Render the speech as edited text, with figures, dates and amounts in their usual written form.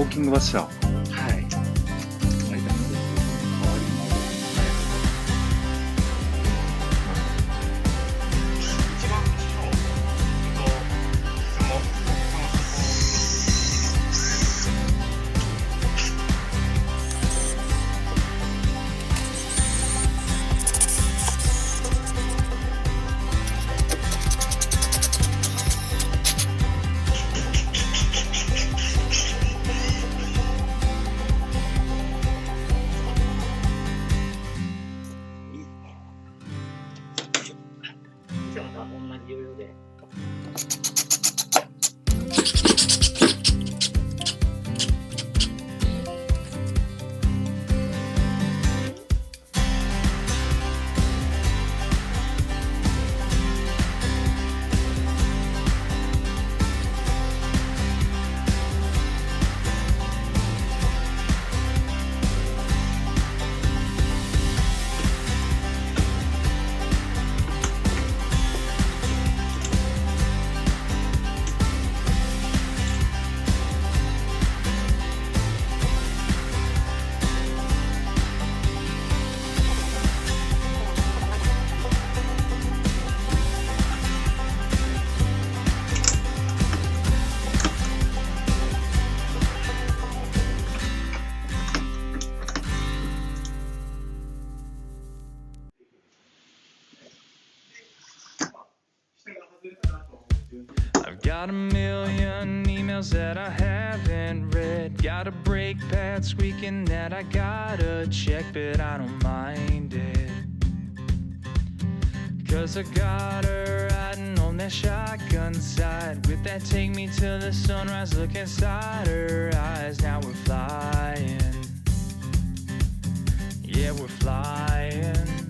ォーキングバス車。はい。割と周りに一番後ろ同じ要領で。I've got a million emails that I haven't read. Got a brake pad squeaking that I gotta check, but I don't mind it. Cause I got her riding on that shotgun side. With that take me till the sunrise, look inside her eyes. Now we're flying. Yeah, we're flying.